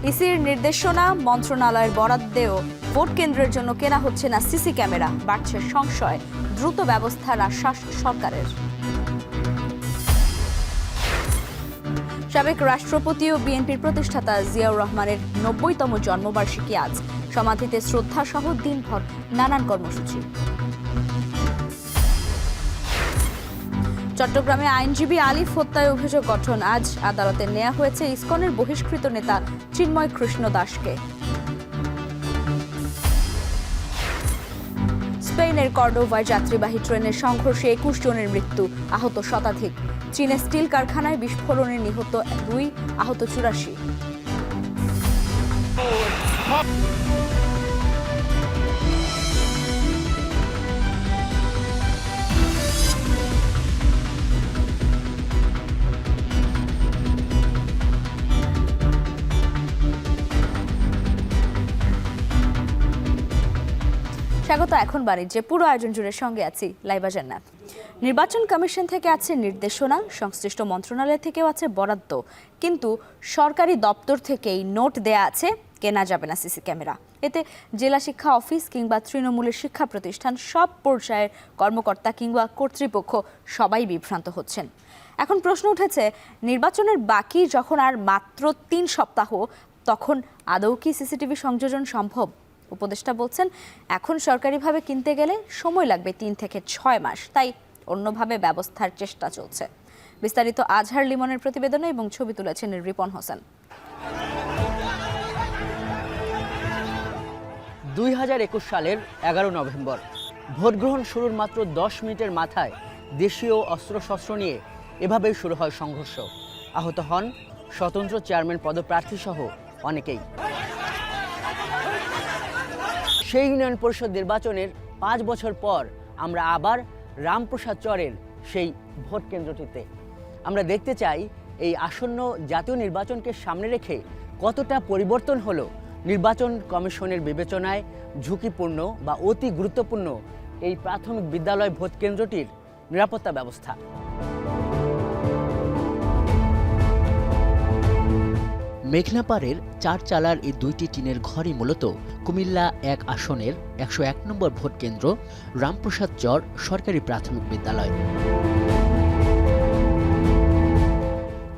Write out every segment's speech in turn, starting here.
ইসির নির্দেশনা, মন্ত্রণালয়ের বরাদ্দেও ভোট কেন্দ্রের জন্য কেনা হচ্ছে না সিসি ক্যামেরা, বাড়ছে সংশয়। দ্রুত ব্যবস্থার আশ্বাস সরকারের। সাবেক রাষ্ট্রপতি ও বিএনপির প্রতিষ্ঠাতা জিয়াউর রহমানের ৯০তম জন্মবার্ষিকী আজ। সমাধিতে শ্রদ্ধা সহ দিনভর নানান কর্মসূচি। চট্টগ্রামে আইনজীবী আলিফ হত্যায় অভিযোগ গঠন। আজ আদালতে নেওয়া হয়েছে ইসকনের বহিষ্কৃত নেতা চিন্ময় কৃষ্ণ দাসকে। স্পেনের কর্ডোভায় যাত্রীবাহী ট্রেনের সংঘর্ষে ২১ জনের মৃত্যু, আহত শতাধিক। চীনে স্টিল কারখানায় বিস্ফোরণে নিহত ২, আহত ৮৪। স্বাগত। এখন বাণিজ্যে পুরো আয়োজন জুড়ে সঙ্গে আছি লাইবা জান্নাত। নির্বাচন কমিশন থেকে আছে নির্দেশনা, সংশ্লিষ্ট মন্ত্রণালয় থেকেও আছে বরাদ্দ, কিন্তু সরকারি দপ্তর থেকেই নোট দেয়া আছে কেনা যাবে না সিসি ক্যামেরা। এতে জেলা শিক্ষা অফিস কিংবা তৃণমূলের শিক্ষা প্রতিষ্ঠান, সব পর্যায়ের কর্মকর্তা কিংবা কর্তৃপক্ষ সবাই বিভ্রান্ত হচ্ছেন। এখন প্রশ্ন উঠেছে, নির্বাচনের বাকি যখন আর মাত্র ৩ সপ্তাহ, তখন আদৌ কি সিসিটিভি সংযোজন সম্ভব? উপদেষ্টা বলছেন, এখন সরকারিভাবে কিনতে গেলে সময় লাগবে ৩ থেকে ৬ মাস, তাই অন্যভাবে ব্যবস্থার চেষ্টা চলছে। বিস্তারিত আজহার লিমনের প্রতিবেদনে এবং ছবি তুলেছেন রিপন হোসেন। ২০২১ সালের ১১ নভেম্বর ভোট গ্রহণ শুরুর মাত্র ১০ মিনিটের মাথায় দেশীয় অস্ত্রশস্ত্র নিয়ে এভাবেই শুরু হয় সংঘর্ষ। আহত হন স্বতন্ত্র চেয়ারম্যান পদপ্রার্থী সহ অনেকেই। সেই ইউনিয়ন পরিষদ নির্বাচনের ৫ বছর পর আমরা আবার রামপ্রসাদ চরের সেই ভোট কেন্দ্রটিতে। আমরা দেখতে চাই এই আসন্ন জাতীয় নির্বাচনকে সামনে রেখে কতটা পরিবর্তন হলো নির্বাচন কমিশনের বিবেচনায় ঝুঁকিপূর্ণ বা অতি গুরুত্বপূর্ণ এই প্রাথমিক বিদ্যালয় ভোট কেন্দ্রটির নিরাপত্তা ব্যবস্থা। মেঘনাপাড়ের ৪ চালার এই ২টি টিনের ঘরই মূলত কুমিল্লা ১ আসনের ১০১ নম্বর ভোট কেন্দ্র রামপ্রসাদ চর সরকারি প্রাথমিক বিদ্যালয়।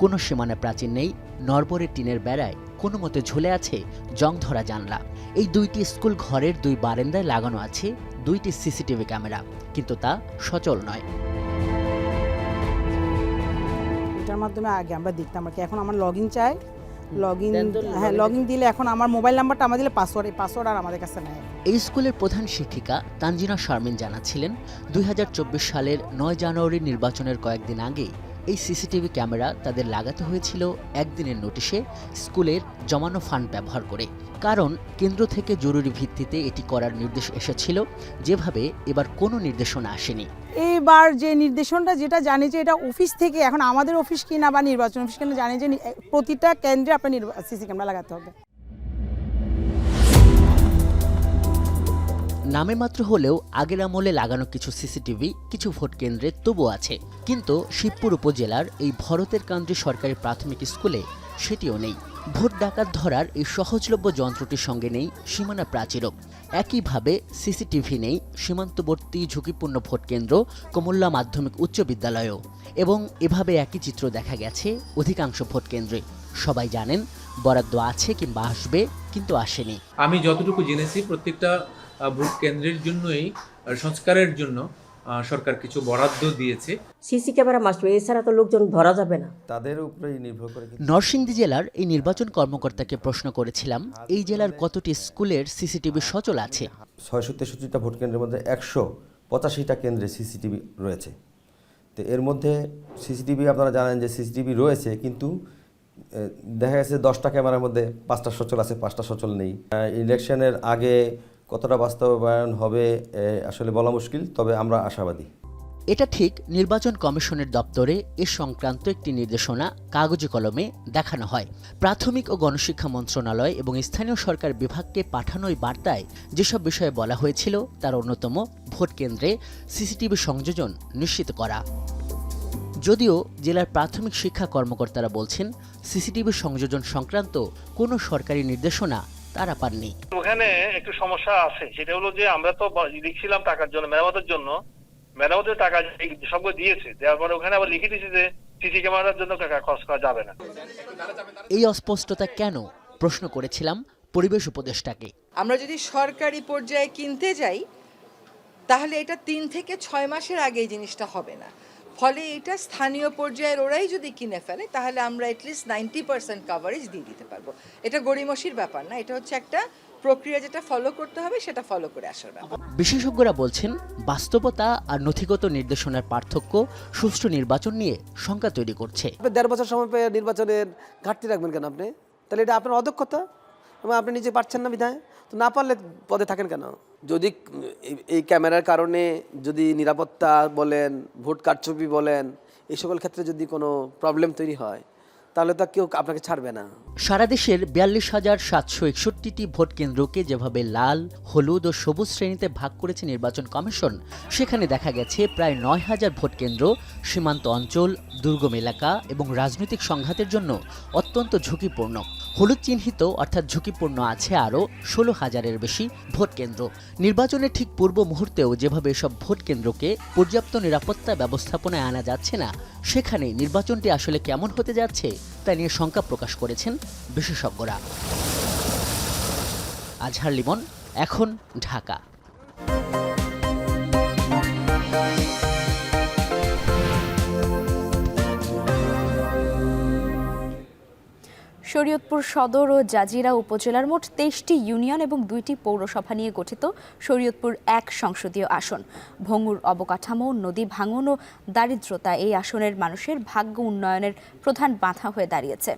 কোনো সীমানা প্রাচীর নেই, নরবরের টিনের বেড়ায় কোনো মতে ঝুলে আছে জং ধরা জানলা। এই ২টি স্কুল ঘরের ২ বারান্দায় লাগানো আছে ২টি সিসিটিভি ক্যামেরা, কিন্তু তা সচল নয়। এটার মাধ্যমে আগে আমরা দেখতাম আর কি, এখন আমার লগইন চাই, লগইন দিলে এখন আমার মোবাইল নাম্বারটা আমার দিলে পাসওয়ার্ড আর আমাদের কাছে নেই। এই স্কুলের প্রধান শিক্ষিকা তানজিনা শারমিন জানাচ্ছিলেন, ২০২৪ সালের ৯ জানুয়ারি নির্বাচনের কয়েকদিন আগে এই সিসিটিভি ক্যামেরা তাদের লাগাতে হয়েছিল একদিনের নোটিশে স্কুলের জমানো ফান্ড ব্যবহার করে। কারণ কেন্দ্র থেকে জরুরি ভিত্তিতে এটি করার নির্দেশ এসেছিল, যেভাবে এবার কোনো নির্দেশনা আসেনি। এবার যে নির্দেশনটা যেটা জানি যে এটা অফিস থেকে, এখন আমাদের অফিস কিনা বা নির্বাচন অফিস কিনা জানি যে প্রতিটা কেন্দ্রে আপনার সিসি ক্যামেরা লাগাতে হবে। নামে মাত্র হলেও আগের আমলে লাগানো কিছু সিসিটিভি কিছু ভোট কেন্দ্রে তবু আছে, কিন্তু শিবপুর উপজেলার এই ভরতের কান্দ্রি সরকারি প্রাথমিক স্কুলে সেটিও নেই। ভোট ডাকাত ধরার এই সহজলভ্য যন্ত্রটির সঙ্গে নেই সীমানা প্রাচীরক। একইভাবে সিসিটিভি নেই সীমান্তবর্তী ঝুঁকিপূর্ণ ভোট কেন্দ্র কুমিল্লা মাধ্যমিক উচ্চ বিদ্যালয়েও। এবং এভাবে একই চিত্র দেখা গেছে অধিকাংশ ভোট কেন্দ্রে। সবাই জানেন বরাদ্দ আছে কিংবা আসবে, কিন্তু আসেনি। আমি যতটুকু জেনেছি প্রত্যেকটা ভোট কেন্দ্রের জন্যই সংস্কারের জন্য সরকার কিছু বরাদ্দ দিয়েছে। সিসি ক্যামেরা মাস্ট, এছাড়া তো লোকজন ধরা যাবে না, তাদের উপরেই নির্ভর করে। নরসিংদী জেলার এই নির্বাচন কর্মকর্তাকে প্রশ্ন করেছিলাম, এই জেলার কতটি স্কুলের সিসিটিভি সচল আছে। ৬৬৩টা ভোট কেন্দ্রের মধ্যে ১৮৫টা কেন্দ্রে সিসিটিভি রয়েছে। তো এর মধ্যে সিসিটিভি আপনারা জানেন যে সিসিটিভি রয়েছে, কিন্তু দেখা গেছে 10টা ক্যামেরার মধ্যে 5টা সচল আছে, 5টা সচল নেই। ইলেকশনের আগে কতটা বাস্তবায়ন হবে আসলে বলা মুশকিল, তবে আমরা আশাবাদী। এটা ঠিক, নির্বাচন কমিশনের দপ্তরে এ সংক্রান্ত একটি নির্দেশনা কাগজে কলমে দেখানো হয়। প্রাথমিক ও গণশিক্ষা মন্ত্রণালয় এবং স্থানীয় সরকার বিভাগকে পাঠানো এই বার্তায় যেসব বিষয়ে বলা হয়েছিল তার অন্যতম ভোট কেন্দ্রে সিসিটিভি সংযোজন নিশ্চিত করা। যদিও জেলার প্রাথমিক শিক্ষা কর্মকর্তারা বলছেন সিসিটিভি সংযোজন সংক্রান্ত কোনো সরকারি নির্দেশনা তারা পাননি। ওখানে একটু সমস্যা আছে, সেটা হলো যে আমরা তো লিখছিলাম টাকার জন্য, মেরামতের টাকা সবগুলো দিয়েছে, দেওয়ার পরে ওখানে আবার লিখে দিয়েছে যে সিসি ক্যামেরার জন্য টাকা খরচ করা যাবে না। এই অস্পষ্টতা কেন প্রশ্ন করেছিলাম পরিবেশ উপদেষ্টাকে। আমরা যদি সরকারি পর্যায়ে কিনতে যাই তাহলে এটা 3 থেকে 6 মাসের আগে এই জিনিসটা হবে না, ফলে এটা স্থানীয় পর্যায়ের ওরাই যদি কিনে ফেলে তাহলে আমরা অ্যাটলিস্ট 90% কাভারেজ দিয়ে দিতে পারবো। এটা গড়িমসির ব্যাপার না, এটা হচ্ছে একটা প্রক্রিয়া যেটা ফলো করতে হবে, সেটা ফলো করে আসার ব্যাপার। বিশেষজ্ঞরা বলছেন বাস্তবতা আর নথিগত নির্দেশনার পার্থক্য সুষ্ঠু নির্বাচন নিয়ে শঙ্কা তৈরি করছে। 1.5 বছর সময় পেয়ে নির্বাচনের ঘাটতি রাখবেন কেন আপনি? তাহলে এটা আপনার অদক্ষতা এবং আপনি নিজে পারছেন না বিধায়, তো না পারলে পদে থাকেন কেন? যদি এই ক্যামেরার কারণে যদি নিরাপত্তা বলেন, ভোট কারচুপি বলেন, এই সকল ক্ষেত্রে যদি কোনো প্রবলেম তৈরি হয় তাহলে তো কেউ আপনাকে ছাড়বে না। সারা দেশের 42,761টি ভোট কেন্দ্রকে যেভাবে লাল, হলুদ ও সবুজ শ্রেণীতে ভাগ করেছে নির্বাচন কমিশন, সেখানে দেখা গেছে প্রায় 9,000 ভোট কেন্দ্র সীমান্ত অঞ্চল, দুর্গম এলাকা এবং রাজনৈতিক সংঘাতের জন্য অত্যন্ত ঝুঁকিপূর্ণ। হলুদ চিহ্নিত অর্থাৎ ঝুঁকিপূর্ণ আছে আরও 16,000-এর বেশি ভোট কেন্দ্র। নির্বাচনের ঠিক পূর্ব মুহূর্তেও যেভাবে এসব ভোট কেন্দ্রকে পর্যাপ্ত নিরাপত্তা ব্যবস্থাপনায় আনা যাচ্ছে না, সেখানে নির্বাচনটি আসলে কেমন হতে যাচ্ছে তা নিয়ে শঙ্কা প্রকাশ করেছেন বিশেষজ্ঞরা। আজহার লিমন, এখন, ঢাকা। শরীয়তপুর সদর ও জাজিরা উপজেলার মোট 23টি ইউনিয়ন এবং 2টি পৌরসভা নিয়ে গঠিত শরীয়তপুর 1 সংসদীয় আসন। ভঙ্গুর অবকাঠামো, নদী ভাঙন ও দারিদ্রতা এই আসনের মানুষের ভাগ্য উন্নয়নের প্রধান বাধা হয়ে দাঁড়িয়েছে।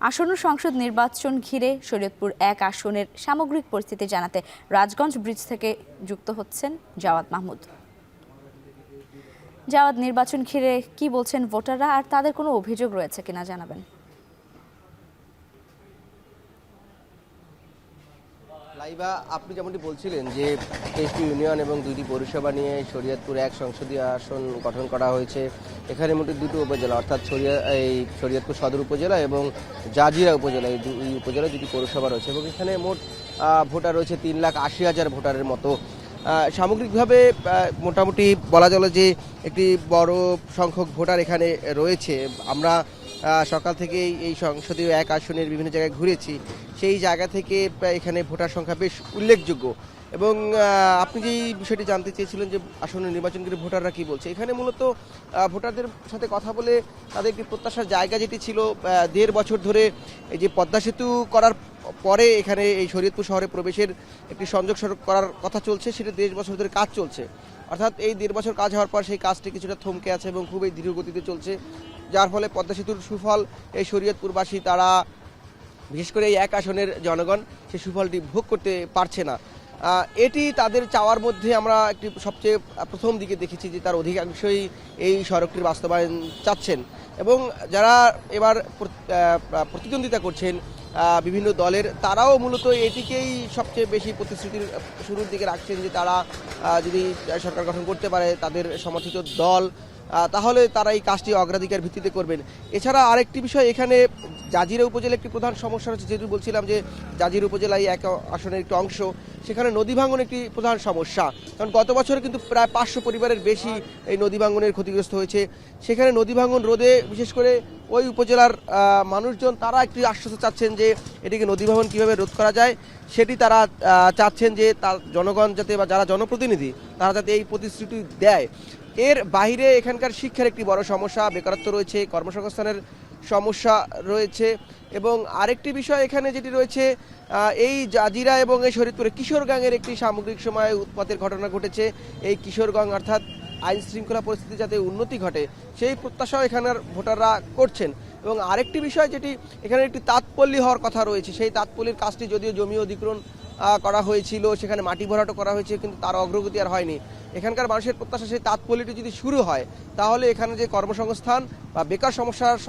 আসন্ন সংসদ নির্বাচন ঘিরে শরীয়তপুর 1 আসনের সামগ্রিক পরিস্থিতি জানাতে রাজগঞ্জ ব্রিজ থেকে যুক্ত হচ্ছেন জাওয়াদ মাহমুদ। জাওয়াদ, নির্বাচন ঘিরে কি বলছেন ভোটাররা আর তাদের কোনো অভিযোগ রয়েছে কিনা জানাবেন। লাইবা, আপনি যেমনটি বলছিলেন যে 23টি ইউনিয়ন এবং 2টি পৌরসভা নিয়ে শরীয়তপুর 1 সংসদীয় আসন গঠন করা হয়েছে। এখানে মোট 2টি উপজেলা অর্থাৎ শরীয়তপুর সদর উপজেলা এবং জাজিরা উপজেলা, এই উপজেলায় 2টি পৌরসভা রয়েছে এবং এখানে মোট ভোটার রয়েছে 3,80,000 ভোটারের মতো। সামগ্রিকভাবে মোটামুটি বলা চলে যে একটি বড় সংখ্যক ভোটার এখানে রয়েছে। আমরা সকাল থেকেই এই সংসদীয় 1 আসনের বিভিন্ন জায়গায় ঘুরেছি, সেই জায়গা থেকে এখানে ভোটার সংখ্যা বেশ উল্লেখযোগ্য। এবং আপনি যেই বিষয়টি জানতে চেয়েছিলেন যে আসন্ন নির্বাচনকারী ভোটাররা কি বলছে, এখানে মূলত ভোটারদের সাথে কথা বলে তাদের একটি প্রত্যাশার জায়গা যেটি ছিল 1.5 বছর ধরে এই যে পদ্মা সেতু করার পরে এখানে এই শরীয়তপুর শহরে প্রবেশের একটি সংযোগ সড়ক করার কথা চলছে, সেটা 1.5 বছর ধরে কাজ চলছে। অর্থাৎ এই 1.5 বছর কাজ হওয়ার পর সেই কাজটি কিছুটা থমকে আছে এবং খুবই ধীর গতিতে চলছে, যার ফলে পদ্মা সেতুর সুফল এই শরীয়তপুরবাসী, তারা বিশেষ করে এই 1 আসনের জনগণ সেই সুফলটি ভোগ করতে পারছে না। এটি তাদের চাওয়ার মধ্যে আমরা একটি সবচেয়ে প্রথম দিকে দেখেছি যে তার অধিকাংশই এই সড়কটির বাস্তবায়ন চাচ্ছেন এবং যারা এবার প্রতিদ্বন্দ্বিতা করছেন বিভিন্ন দলের, তারাও মূলত এটিকেই সবচেয়ে বেশি প্রতিশ্রুতির শুরুর দিকে রাখছেন যে তারা যদি সরকার গঠন করতে পারে তাদের সমর্থিত দল, তাহলে তারা এই কাজটি অগ্রাধিকার ভিত্তিতে করবেন। এছাড়া আরেকটি বিষয়, এখানে জাজিরা উপজেলা একটি প্রধান সমস্যা হচ্ছে, যেহেতু বলছিলাম যে জাজিরা উপজেলা এই 1 আসনের একটি অংশ, সেখানে নদী ভাঙন একটি প্রধান সমস্যা। কারণ গত বছরে কিন্তু প্রায় 500 পরিবারের বেশি এই নদী ভাঙনের ক্ষতিগ্রস্ত হয়েছে। সেখানে নদী ভাঙন রোধে বিশেষ করে ওই উপজেলার মানুষজন তারা একটি আশ্বাস চাচ্ছেন যে এটিকে নদী ভাঙন কীভাবে রোধ করা যায় সেটি তারা চাচ্ছেন যে তার জনগণ যাতে বা যারা জনপ্রতিনিধি তারা যাতে এই প্রতিশ্রুতি দেয়। এর বাইরে এখানকার শিক্ষার একটি বড় সমস্যা, বেকারত্ব রয়েছে, কর্মসংস্থানের সমস্যা রয়েছে এবং আরেকটি বিষয় এখানে যেটি রয়েছে, এই জাজিরা এবং এই শরীয়তপুরে কিশোরগঞ্জের একটি সামগ্রিক সময়ে উৎপাতের ঘটনা ঘটেছে। এই কিশোরগঞ্জ অর্থাৎ আইন শৃঙ্খলা পরিস্থিতি যাতে উন্নতি ঘটে সেই প্রত্যাশাও এখানের ভোটাররা করছেন। এবং আরেকটি বিষয় যেটি এখানে একটি তাঁতপল্লী হওয়ার কথা রয়েছে, সেই তাঁতপল্লীর কাজটি যদিও জমি অধিগ্রহণ করা হয়েছিল, সেখানে মাটি ভরাটও করা হয়েছে, কিন্তু তার অগ্রগতি আর হয়নি। এখানকার মানুষের প্রত্যাশা সেই তাঁতপল্লীটি যদি শুরু হয় তাহলে এখানে যে কর্মসংস্থান বা বেকার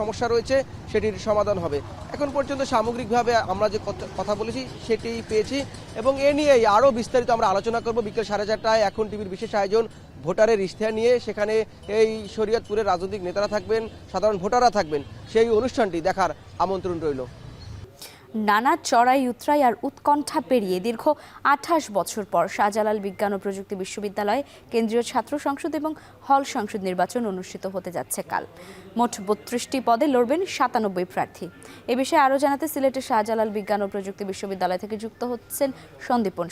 সমস্যা রয়েছে সেটির সমাধান হবে। এখন পর্যন্ত সামগ্রিকভাবে আমরা যে কথা বলেছি সেটিই পেয়েছি এবং এ নিয়েই আরও বিস্তারিত আমরা আলোচনা করব বিকেল 4:30টায় এখন টিভির বিশেষ আয়োজন ভোটারের ইশতেহার নিয়ে সেখানে এই শরীয়তপুরের রাজনৈতিক নেতারা থাকবেন, সাধারণ ভোটাররা থাকবেন, সেই অনুষ্ঠানটি দেখার আমন্ত্রণ রইল। নানা চড়াই উতরাই আর উৎকণ্ঠা পেরিয়ে দীর্ঘ 28 বছর পর শাহজালাল বিজ্ঞান ও প্রযুক্তি বিশ্ববিদ্যালয়ে কেন্দ্রীয় ছাত্র সংসদ এবং হল সংসদ নির্বাচন অনুষ্ঠিত হতে যাচ্ছে কাল। মোট 32টি পদে লড়বেন 97 প্রার্থী। এ বিষয়ে আরও জানাতে সিলেটের শাহজালাল বিজ্ঞান ও প্রযুক্তি বিশ্ববিদ্যালয় থেকে যুক্ত হচ্ছেন সন্দীপন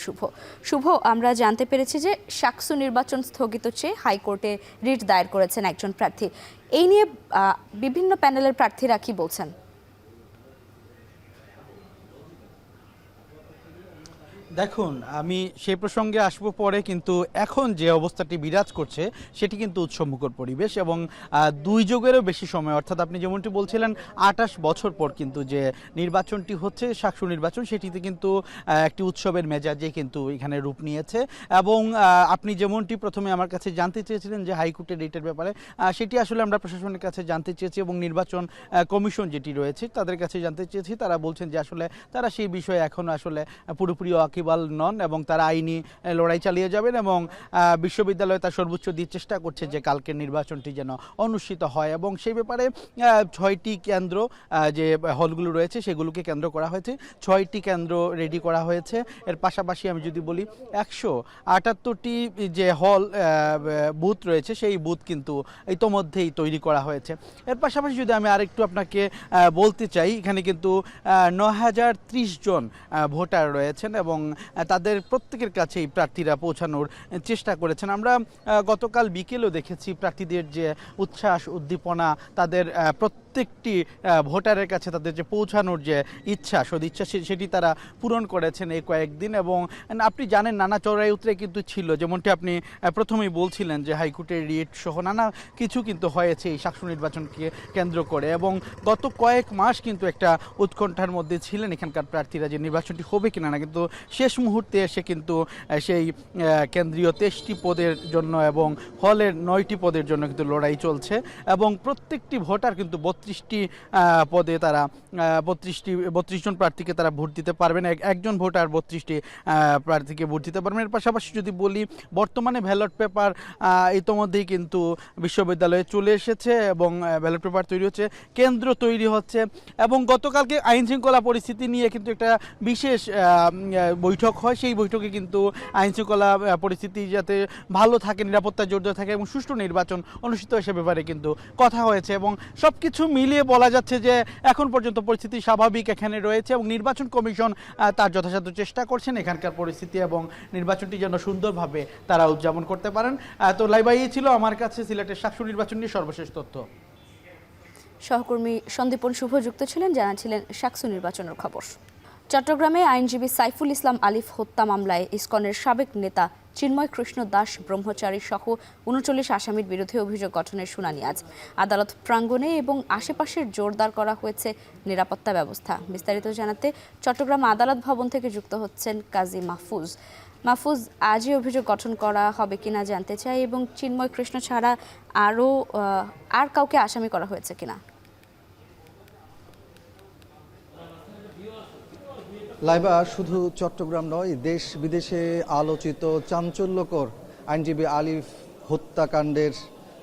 শুভ। আমরা জানতে পেরেছি যে শাকসু নির্বাচন স্থগিত চেয়ে হাইকোর্টে রিট দায়ের করেছেন একজন প্রার্থী। এই নিয়ে বিভিন্ন প্যানেলের প্রার্থীরা কি বলছেন? দেখুন, আমি সেই প্রসঙ্গে আসবো পরে, কিন্তু এখন যে অবস্থাটি বিরাজ করছে সেটি কিন্তু উৎসবমুখর পরিবেশ এবং 2 যুগেরও বেশি সময়, অর্থাৎ আপনি যেমনটি বলছিলেন 28 বছর পর কিন্তু যে নির্বাচনটি হচ্ছে শাকসু নির্বাচন, সেটিতে কিন্তু একটি উৎসবের মেজাজে কিন্তু এখানে রূপ নিয়েছে। এবং আপনি যেমনটি প্রথমে আমার কাছে জানতে চেয়েছিলেন যে হাইকোর্টের রেটের ব্যাপারে, সেটি আসলে আমরা প্রশাসনের কাছে জানতে চেয়েছি এবং নির্বাচন কমিশন যেটি রয়েছে তাদের কাছে জানতে চেয়েছি। তারা বলছেন যে আসলে তারা সেই বিষয়ে এখনও আসলে পুরোপুরি ওয়াকিবহাল নন এবং তারা আইনি লড়াই চালিয়ে যাবেন এবং বিশ্ববিদ্যালয় তার সর্বোচ্চ দিয়ে চেষ্টা করছে যে কালকের নির্বাচনটি যেন অনুষ্ঠিত হয়। এবং সেই ব্যাপারে 6টি কেন্দ্র যে হলগুলো রয়েছে সেগুলোকে কেন্দ্র করা হয়েছে, 6টি কেন্দ্র রেডি করা হয়েছে। এর পাশাপাশি আমি যদি বলি 178টি যে হল বুথ রয়েছে সেই বুথ কিন্তু ইতোমধ্যেই তৈরি করা হয়েছে। এর পাশাপাশি যদি আমি আরেকটু আপনাকে বলতে চাই, এখানে কিন্তু 9030 জন ভোটার রয়েছেন এবং তাদের প্রত্যেকের কাছেই প্রার্থীরা পৌঁছানোর চেষ্টা করেছেন। আমরা গতকাল বিকেলেও দেখেছি প্রার্থীদের যে উচ্ছ্বাস উদ্দীপনা, তাদের প্রত্যেকটি ভোটারের কাছে তাদের যে পৌঁছানোর যে ইচ্ছা সদিচ্ছা সেটি তারা পূরণ করেছেন এই কয়েকদিন। এবং আপনি জানেন নানা চড়াই উতরাই কিন্তু ছিল, যেমনটি আপনি প্রথমেই বলছিলেন যে হাইকোর্টের রিট সহ নানা কিছু কিন্তু হয়েছে এই শাকসু নির্বাচনকে কেন্দ্র করে। এবং গত কয়েক মাস কিন্তু একটা উৎকণ্ঠার মধ্যে ছিলেন এখানকার প্রার্থীরা যে নির্বাচনটি হবে কিনা না, কিন্তু শেষ মুহূর্তে এসে কিন্তু সেই কেন্দ্রীয় 23টি পদের জন্য এবং হলের 9টি পদের জন্য কিন্তু লড়াই চলছে এবং প্রত্যেকটি ভোটার কিন্তু 32টি পদে তারা 32 জন প্রার্থীকে তারা ভোট দিতে পারবেন। একজন ভোটার 32টি প্রার্থীকে ভোট দিতে পারবেন। এর পাশাপাশি যদি বলি বর্তমানে ব্যালট পেপার ইতোমধ্যেই কিন্তু বিশ্ববিদ্যালয়ে চলে এসেছে এবং ব্যালট পেপার তৈরি হচ্ছে, কেন্দ্র তৈরি হচ্ছে। এবং গতকালকে আইন শৃঙ্খলা পরিস্থিতি নিয়ে কিন্তু একটা বিশেষ বৈঠক হয়, সেই বৈঠকে কিন্তু আইন শৃঙ্খলা পরিস্থিতি যাতে ভালো থাকে, নিরাপত্তা জোরদার থাকে এবং সুষ্ঠু নির্বাচন অনুষ্ঠিত হয় সে ব্যাপারে কিন্তু কথা হয়েছে। এবং সব কিছু মিলিয়ে বলা যাচ্ছে যে এখন পর্যন্ত পরিস্থিতি স্বাভাবিক এখানে রয়েছে এবং নির্বাচন কমিশন তার যথাসাধ্য চেষ্টা করছেন এখানকার পরিস্থিতি এবং নির্বাচনটি যেন সুন্দরভাবে তারা উদযাপন করতে পারেন। তো লাইবাই ছিল আমার কাছে সিলেটের শাকসু নির্বাচন নিয়ে সর্বশেষ তথ্য। সহকর্মী সন্দীপন শুভ যুক্ত ছিলেন, জানাচ্ছিলেন শাকসু নির্বাচনের খবর। চট্টগ্রামে আইনজীবী সাইফুল ইসলাম আলিফ হত্যা মামলায় ইসকনের সাবেক নেতা চিন্ময় কৃষ্ণ দাস ব্রহ্মচারী সহ 39 আসামির বিরুদ্ধে অভিযোগ গঠনের শুনানি আজ। আদালত প্রাঙ্গণে এবং আশেপাশের জোরদার করা হয়েছে নিরাপত্তা ব্যবস্থা। বিস্তারিত জানাতে চট্টগ্রাম আদালত ভবন থেকে যুক্ত হচ্ছেন কাজী মাহফুজ। আজই অভিযোগ গঠন করা হবে কিনা জানতে চাই এবং চিন্ময় কৃষ্ণ ছাড়া আর কাউকে আসামি করা হয়েছে কিনা। লাইবা, শুধু চট্টগ্রাম নয়, দেশ বিদেশে আলোচিত চাঞ্চল্যকর আইনজীবী আলিফ হত্যাকাণ্ডের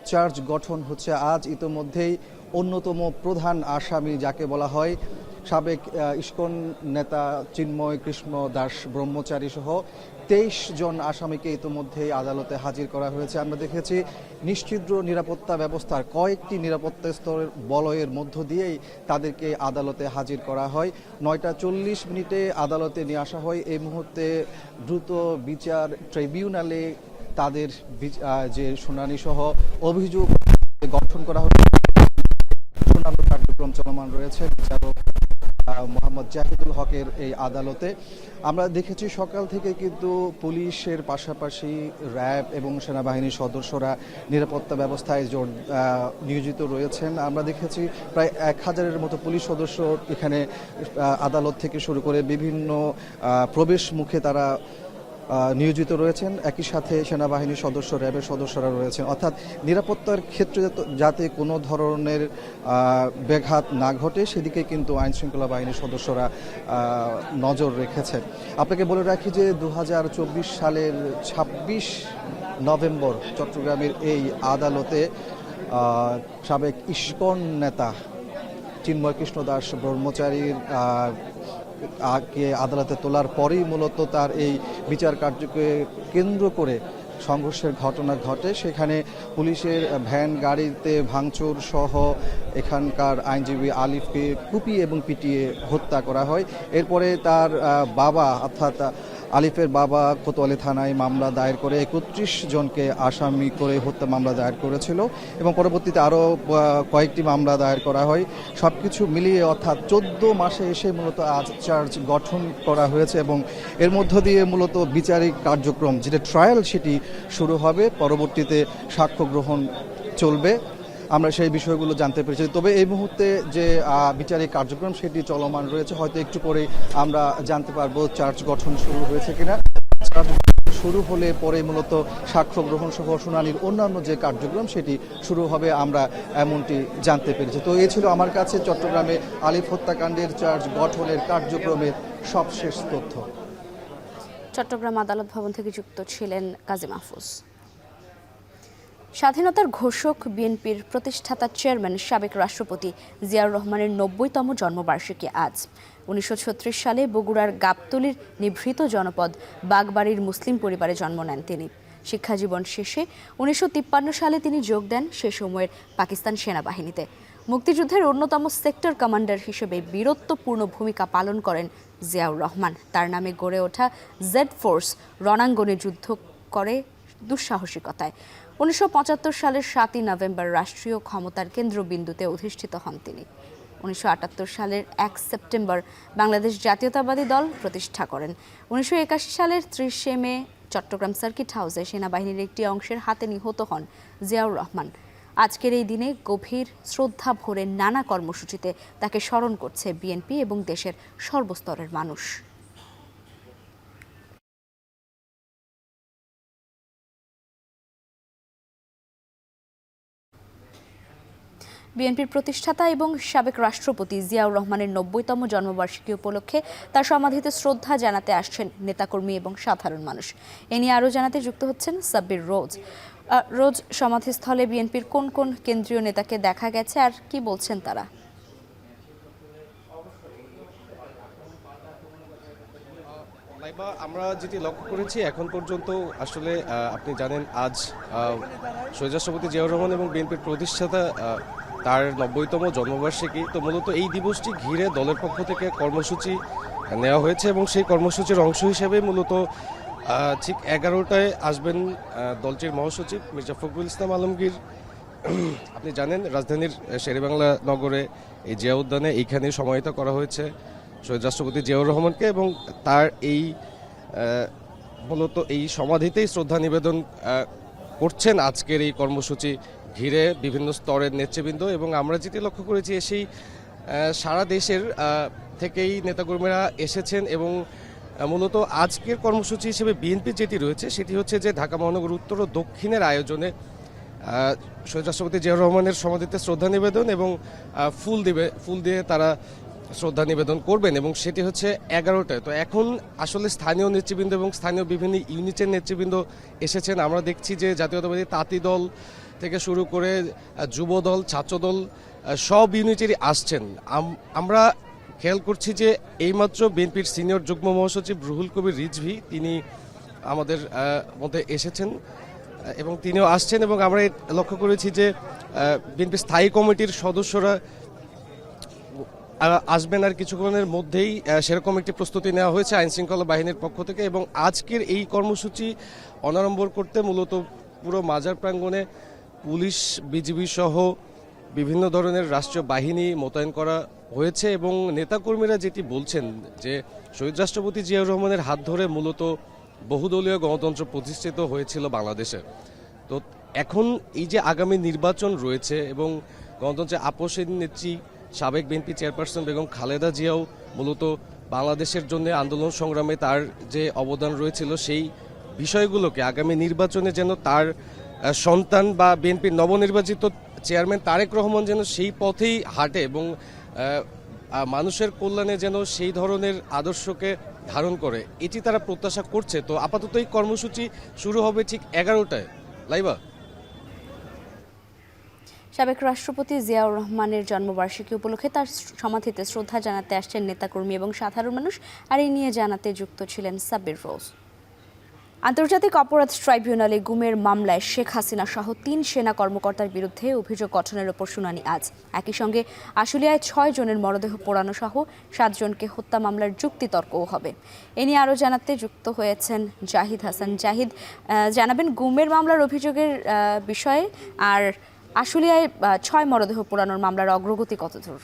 চার্জ গঠন হচ্ছে আজ। ইতোমধ্যেই অন্যতম প্রধান আসামি যাকে বলা হয় সাবেক ইসকন নেতা চিন্ময় কৃষ্ণ দাস ব্রহ্মচারী সহ 23 জন আসামিকে ইতোমধ্যেই আদালতে হাজির করা হয়েছে। আমরা দেখেছি নিশ্ছিদ্র নিরাপত্তা ব্যবস্থার কয়েকটি নিরাপত্তা স্তরের বলয়ের মধ্য দিয়েই তাদেরকে আদালতে হাজির করা হয়। 9:40 আদালতে নিয়ে আসা হয়। এই মুহূর্তে দ্রুত বিচার ট্রাইব্যুনালে তাদের যে শুনানি সহ অভিযোগ গঠন করা হয়েছে শুনানি কার্যক্রম চলমান রয়েছে বিচারক মোহাম্মদ জাহিদুল হকের এই আদালতে। আমরা দেখেছি সকাল থেকে কিন্তু পুলিশের পাশাপাশি র্যাব এবং সেনাবাহিনীর সদস্যরা নিরাপত্তা ব্যবস্থায় নিয়োজিত রয়েছেন। আমরা দেখেছি প্রায় 1000-এর মতো পুলিশ সদস্য এখানে আদালত থেকে শুরু করে বিভিন্ন প্রবেশ মুখে তারা নিয়োজিত রয়েছেন। একই সাথে সেনাবাহিনীর সদস্য, র্যাবের সদস্যরা রয়েছেন। অর্থাৎ নিরাপত্তার ক্ষেত্রে যাতে কোনো ধরনের ব্যাঘাত না ঘটে সেদিকে কিন্তু আইন শৃঙ্খলা বাহিনীর সদস্যরা নজর রেখেছেন। আপনাকে বলে রাখি যে 2024 সালের 26 নভেম্বর চট্টগ্রামের এই আদালতে সাবেক ইস্কন নেতা চিন্ময় কৃষ্ণ দাস ব্রহ্মচারীর কে আদালতে তোলার পরেই মূলত তার এই বিচার কার্যকে কেন্দ্র করে সংঘর্ষের ঘটনা ঘটে। সেখানে পুলিশের ভ্যান গাড়িতে ভাঙচুর সহ এখানকার আইনজীবী আলিফকে কুপিয়ে এবং পিটিয়ে হত্যা করা হয়। এরপরে তার বাবা অর্থাৎ আলিফের বাবা কোতোয়ালি থানায় মামলা দায়ের করে 31 জনকে আসামি করে হত্যা মামলা দায়ের করেছিল এবং পরবর্তীতে আরও কয়েকটি মামলা দায়ের করা হয়। সব কিছু মিলিয়ে অর্থাৎ 14 মাসে এসে মূলত আজ চার্জ গঠন করা হয়েছে এবং এর মধ্য দিয়ে মূলত বিচারিক কার্যক্রম যেটা ট্রায়াল সেটি শুরু হবে, পরবর্তীতে সাক্ষ্য গ্রহণ চলবে। আমরা সেই বিষয়গুলো জানতে পেরেছি। তবে এই মুহূর্তে যে বিচারিক কার্যক্রম সেটি চলমান রয়েছে, হয়তো একটু পরে আমরা জানতে পারবো চার্জ গঠন শুরু হয়েছে কিনা। চার্জ শুরু হলে পরে মূলত সাক্ষ্য গ্রহণ সহ শুনানির অন্যান্য যে কার্যক্রম সেটি শুরু হবে, আমরা এমনটি জানতে পেরেছি। তো এই ছিল আমার কাছে চট্টগ্রামে আলিফ হত্যাকাণ্ডের চার্জ গঠনের কার্যক্রমের সবশেষ তথ্য। চট্টগ্রাম আদালত ভবন থেকে যুক্ত ছিলেন কাজী মাহফুজ। স্বাধীনতার ঘোষক বিএনপির প্রতিষ্ঠাতা চেয়ারম্যান সাবেক রাষ্ট্রপতি জিয়াউর রহমানের 90তম জন্মবার্ষিকী আজ। 1936 সালে বগুড়ার গাবতলীর নিভৃত জনপদ বাগবাড়ির মুসলিম পরিবারে জন্ম নেন তিনি। শিক্ষাজীবন শেষে 1953 সালে তিনি যোগ দেন সে সময়ের পাকিস্তান সেনাবাহিনীতে। মুক্তিযুদ্ধের অন্যতম সেক্টর কমান্ডার হিসেবে বীরত্বপূর্ণ ভূমিকা পালন করেন জিয়াউর রহমান। তার নামে গড়ে ওঠা জেড ফোর্স রণাঙ্গনে যুদ্ধ করে দুঃসাহসিকতায়। 1975 সালের 7ই নভেম্বর রাষ্ট্রীয় ক্ষমতার কেন্দ্রবিন্দুতে অধিষ্ঠিত হন তিনি। 1978 সালের 1 সেপ্টেম্বর বাংলাদেশ জাতীয়তাবাদী দল প্রতিষ্ঠা করেন। 1981 সালের 30 মে চট্টগ্রাম সার্কিট হাউসে সেনাবাহিনীর একটি অংশের হাতে নিহত হন জিয়াউর রহমান। আজকের এই দিনে গভীর শ্রদ্ধা ভরে নানা কর্মসূচিতে তাকে স্মরণ করছে বিএনপি এবং দেশের সর্বস্তরের মানুষ। বিএনপির প্রতিষ্ঠাতা এবং সাবেক রাষ্ট্রপতি জিয়াউর রহমানের 90তম জন্মবার্ষিকী উপলক্ষে তার সমাধিতে শ্রদ্ধা জানাতে আসছেন নেতাকর্মী এবং সাধারণ মানুষ। এ নিয়ে আরও জানাতে যুক্ত হচ্ছেন সাব্বির রোজ। রোজ, সমাধিস্থলে বিএনপির কোন কোন কেন্দ্রীয় নেতাকে দেখা গেছে আর কি বলছেন তারা? আমরা যেটি লক্ষ্য করেছি এখন পর্যন্ত আসলে আপনি জানেন আজ শহীদ রাষ্ট্রপতি জিয়াউর রহমান এবং বিএনপির প্রতিষ্ঠাতা তার 90তম জন্মবার্ষিকী। তো মূলত এই দিবসটি ঘিরে দলের পক্ষ থেকে কর্মসূচি নেওয়া হয়েছে এবং সেই কর্মসূচির অংশ হিসেবে মূলত ঠিক 11টায় আসবেন দলটির মহাসচিব মির্জা ফখরুল ইসলাম আলমগীর। আপনি জানেন রাজধানীর শেরেবাংলা নগরে এই জিয়া উদ্যানে এইখানে সমাহিত করা হয়েছে শহীদ রাষ্ট্রপতি জিয়াউর রহমানকে এবং তার এই মূলত এই সমাধিতেই শ্রদ্ধা নিবেদন করছেন আজকের এই কর্মসূচি ঘিরে বিভিন্ন স্তরের নেতৃবৃন্দ। এবং আমরা যেটি লক্ষ্য করেছি এসেই সারা দেশের থেকেই নেতাকর্মীরা এসেছেন এবং মূলত আজকের কর্মসূচি হিসেবে বিএনপি যেটি রয়েছে সেটি হচ্ছে যে ঢাকা মহানগর উত্তর ও দক্ষিণের আয়োজনে শহীদ রাষ্ট্রপতি জিয়াউর রহমানের সমাধিতে শ্রদ্ধা নিবেদন এবং ফুল দিয়ে তারা শ্রদ্ধা নিবেদন করবেন এবং সেটি হচ্ছে 11টায়। তো এখন আসলে স্থানীয় নেতৃবৃন্দ এবং স্থানীয় বিভিন্ন ইউনিটের নেতৃবৃন্দ এসেছেন। আমরা দেখছি যে জাতীয়তাবাদী তাঁতি দল থেকে শুরু করে যুব দল, ছাত্রদল সব ইউনিটেরই আসছেন। আমরা খেয়াল করছি যে এইমাত্র বিএনপির সিনিয়র যুগ্ম মহাসচিব রুহুল কবির রিজভী তিনি আমাদের মধ্যে এসেছেন এবং তিনিও আসছেন এবং আমরা লক্ষ্য করেছি যে বিএনপির স্থায়ী কমিটির সদস্যরা আসবেন আর কিছুক্ষণের মধ্যেই সেরকম একটি প্রস্তুতি নেওয়া হয়েছে আইনশৃঙ্খলা বাহিনীর পক্ষ থেকে। এবং আজকের এই কর্মসূচি অনারম্বর করতে মূলত পুরো মাজার প্রাঙ্গণে পুলিশ, বিজিবি সহ বিভিন্ন ধরনের রাষ্ট্রীয় বাহিনী মোতায়েন করা হয়েছে এবং নেতাকর্মীরা যেটি বলছেন যে শহীদ রাষ্ট্রপতি জিয়াউর রহমানের হাত ধরে মূলত বহুদলীয় গণতন্ত্র প্রতিষ্ঠিত হয়েছিল বাংলাদেশে। তো এখন এই যে আগামী নির্বাচন রয়েছে এবং গণতন্ত্রের আপোষের নেত্রী সাবেক BNP chairperson Begum Khaleda Xiao মূলত বাংলাদেশের জন্য আন্দোলন সংগ্রামে তার যে অবদান রয়েছিল সেই বিষয়গুলোকে আগামী নির্বাচনে যেন তার সন্তান বা বিএনপির নবনির্বাচিত চেয়ারম্যান তারেক রহমান যেন সেই পথেই হাঁটে এবং মানুষের কল্যাণে যেন সেই ধরনের আদর্শকে ধারণ করে, এটি তারা প্রত্যাশা করছে। তো আপাতত এই কর্মসূচি শুরু হবে ঠিক 11টায়। লাইবা। সাবেক রাষ্ট্রপতি জিয়াউর রহমানের জন্মবার্ষিকী উপলক্ষে তার সমাধিতে শ্রদ্ধা জানাতে আসছেন নেতাকর্মী এবং সাধারণ মানুষ, আর এই নিয়ে জানাতে যুক্ত ছিলেন সাব্বির রোজ। আন্তর্জাতিক অপরাধ ট্রাইব্যুনালে গুমের মামলায় শেখ হাসিনা সহ 3 সেনা কর্মকর্তার বিরুদ্ধে অভিযোগ গঠনের ওপর শুনানি আজ। একই সঙ্গে আশুলিয়ায় 6 জনের মরদেহ পোড়ানো সহ 7 জনকে হত্যা মামলার যুক্তিতর্কও হবে। এ নিয়ে আরও জানাতে যুক্ত হয়েছেন জাহিদ হাসান। জাহিদ, জানাবেন গুমের মামলার অভিযোগের বিষয়ে, আর আশুলিয়ায় 6 মরদেহ পোড়ানোর মামলার অগ্রগতি কতদূর?